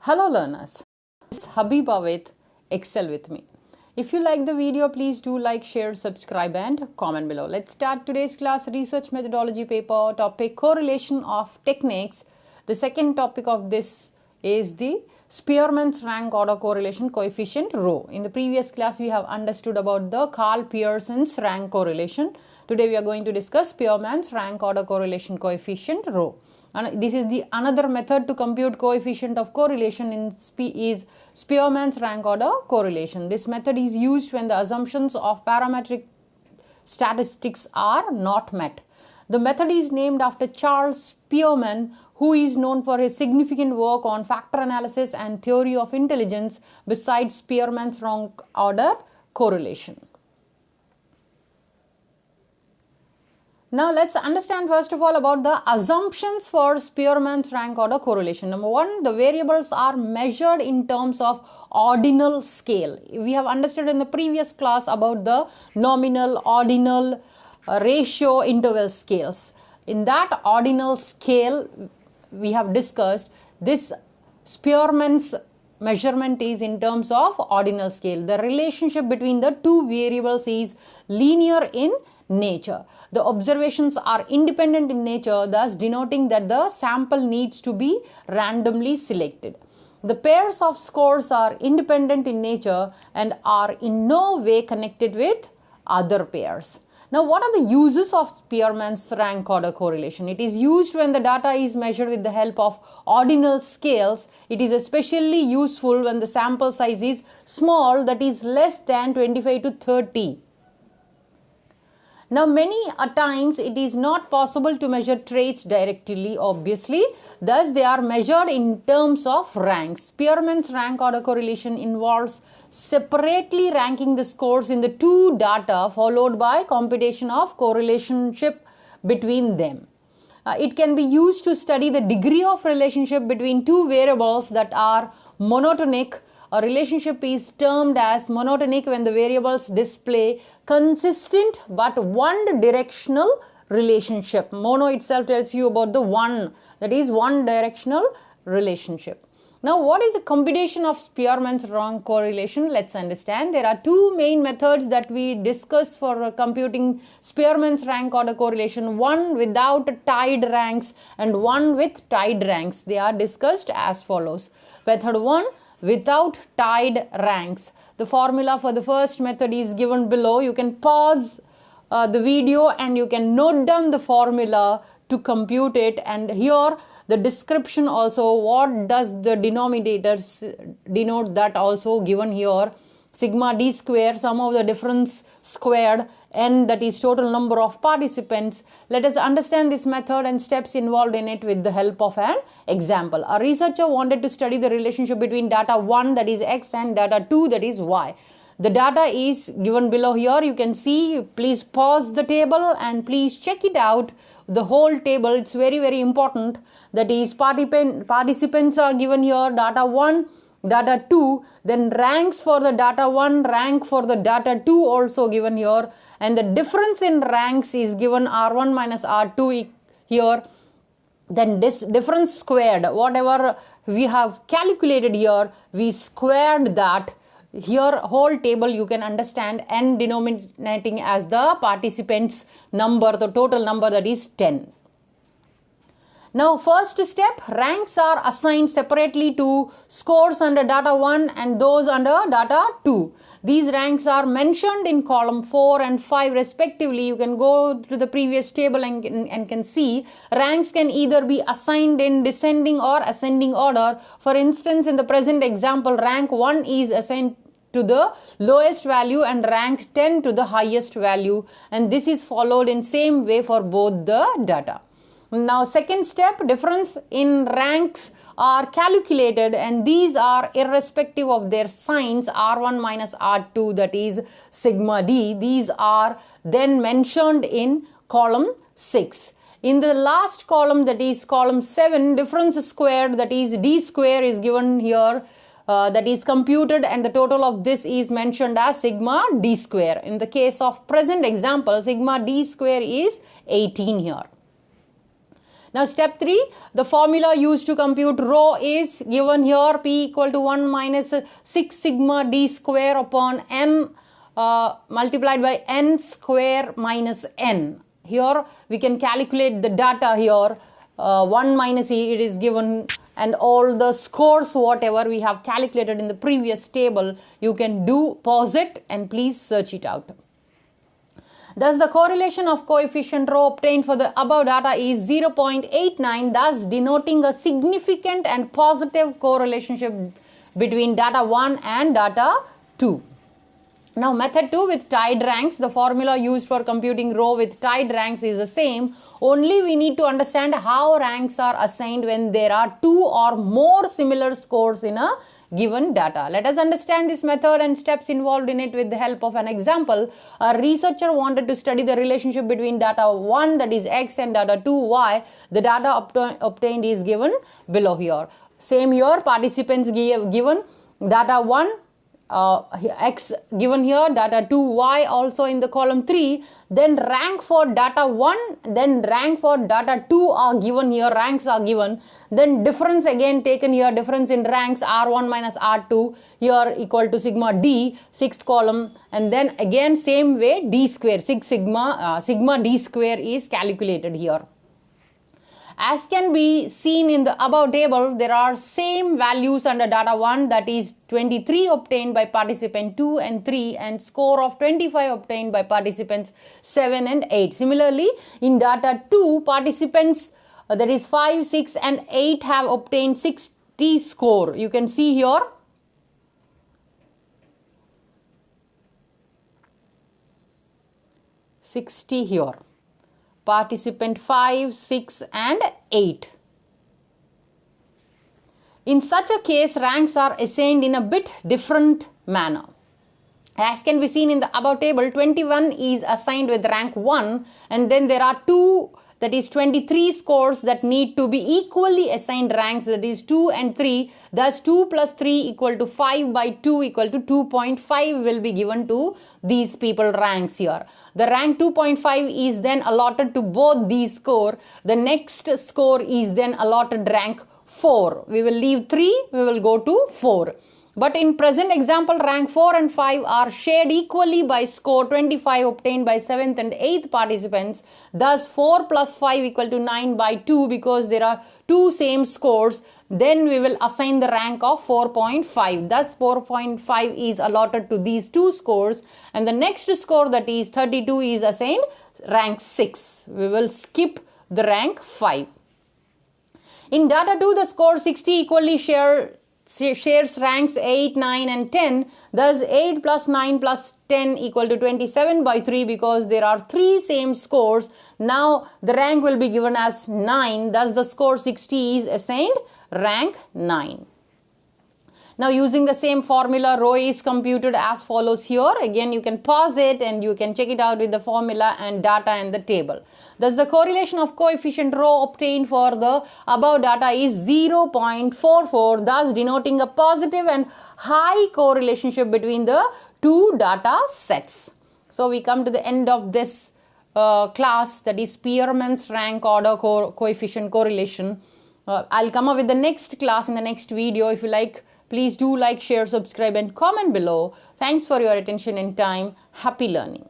Hello learners, this is Habeeba with Excelwithme. If you like the video, please do like, share, subscribe and comment below. Let's start today's class research methodology paper topic correlation of techniques. The second topic of this is the Spearman's rank order correlation coefficient rho. In the previous class we have understood about the Karl Pearson's rank correlation. Today we are going to discuss Spearman's rank order correlation coefficient rho. And this is the another method to compute coefficient of correlation is Spearman's rank order correlation. This method is used when the assumptions of parametric statistics are not met. The method is named after Charles Spearman, who is known for his significant work on factor analysis and theory of intelligence besides Spearman's rank order correlation. Now let's understand first of all about the assumptions for Spearman's rank order correlation. Number one, the variables are measured in terms of ordinal scale. We have understood in the previous class about the nominal, ordinal, ratio, interval scales. In that ordinal scale, we have discussed this Spearman's measurement is in terms of ordinal scale. The relationship between the two variables is linear in nature. The observations are independent in nature, thus denoting that the sample needs to be randomly selected. The pairs of scores are independent in nature and are in no way connected with other pairs. Now, what are the uses of Spearman's rank order correlation? It is used when the data is measured with the help of ordinal scales. It is especially useful when the sample size is small, that is less than 25 to 30. Now, many a times it is not possible to measure traits directly, obviously. Thus, they are measured in terms of ranks. Spearman's rank order correlation involves separately ranking the scores in the two data followed by computation of correlationship between them. It can be used to study the degree of relationship between two variables that are monotonic. A relationship is termed as monotonic when the variables display consistent but one directional relationship. Mono itself tells you about the one, that is one directional relationship. Now, what is the computation of Spearman's rank correlation? Let's understand. There are two main methods that we discussed for computing Spearman's rank order correlation. One without tied ranks and one with tied ranks. They are discussed as follows. Method 1, without tied ranks. The formula for the first method is given below. You can pause the video and you can note down the formula to compute it, and here the description also, what does the denominators denote, that also given here. Sigma d square, sum of the difference squared, n, that is total number of participants. Let us understand this method and steps involved in it with the help of an example. A researcher wanted to study the relationship between data 1, that is x, and data 2, that is y. The data is given below here. You can see, please pause the table and please check it out. The whole table, it's very important. That is participants are given here, data 1, data 2, then ranks for the data 1, rank for the data 2 also given here, and the difference in ranks is given R1 minus R2 here. Then this difference squared, whatever we have calculated here, we squared that. Here whole table you can understand, n denominating as the participants number, the total number, that is 10. Now, first step, ranks are assigned separately to scores under data 1 and those under data 2. These ranks are mentioned in column 4 and 5 respectively. You can go to the previous table and can see ranks can either be assigned in descending or ascending order. For instance, in the present example, rank 1 is assigned to the lowest value and rank 10 to the highest value, and this is followed in same way for both the data. Now, second step, difference in ranks are calculated, and these are irrespective of their signs, R1 minus R2, that is sigma d. These are then mentioned in column 6. In the last column, that is column 7, difference squared, that is d square, is given here. That is computed, and the total of this is mentioned as sigma d square. In the case of present example, sigma d square is 18 here. Now step 3, the formula used to compute rho is given here, P equal to 1 minus 6 sigma d square upon m multiplied by n square minus n. Here we can calculate the data here, 1 minus e, it is given, and all the scores whatever we have calculated in the previous table, you can do pause it and please search it out. Thus the correlation of coefficient rho obtained for the above data is 0.89, thus denoting a significant and positive correlation between data 1 and data 2. Now method 2 with tied ranks, the formula used for computing rho with tied ranks is the same, only we need to understand how ranks are assigned when there are 2 or more similar scores in a given data. Let us understand this method and steps involved in it with the help of an example. A researcher wanted to study the relationship between data 1, that is x, and data 2, y. The data obtained is given below here. Same here, participants given data 1, x given here, data 2, y also in the column 3, then rank for data 1, then rank for data 2 are given here, ranks are given, then difference again taken here, difference in ranks r1 minus r2 here equal to sigma d, 6th column, and then again same way d square, 6 sigma d square is calculated here. As can be seen in the above table, there are same values under data 1, that is 23 obtained by participant 2 and 3 and score of 25 obtained by participants 7 and 8. Similarly, in data 2, participants that is 5, 6 and 8 have obtained 60 score. You can see here. /60 here. Participant 5, 6 and 8. In such a case, ranks are assigned in a bit different manner. As can be seen in the above table, 21 is assigned with rank 1 and then there are 2, that is 23 scores that need to be equally assigned ranks, that is 2 and 3. Thus 2 plus 3 equal to 5 by 2 equal to 2.5 will be given to these people ranks here. The rank 2.5 is then allotted to both these score. The next score is then allotted rank 4. We will leave 3, we will go to 4. But in present example, rank 4 and 5 are shared equally by score 25 obtained by 7th and 8th participants. Thus 4 plus 5 equal to 9 by 2, because there are 2 same scores. Then we will assign the rank of 4.5. Thus 4.5 is allotted to these 2 scores, and the next score, that is 32, is assigned rank 6. We will skip the rank 5. In data 2, the score 60 equally shares ranks 8, 9 and 10. Thus 8 plus 9 plus 10 equal to 27 by 3, because there are 3 same scores. Now the rank will be given as 9. Thus the score 60 is assigned rank 9. Now using the same formula, rho is computed as follows here. Again, you can pause it and you can check it out with the formula and data and the table. Thus the correlation of coefficient rho obtained for the above data is 0.44, thus denoting a positive and high correlation between the 2 data sets. So we come to the end of this class, that is Spearman's rank order coefficient correlation. I'll come up with the next class in the next video. If you like, please do like, share, subscribe and comment below. Thanks for your attention and time. Happy learning.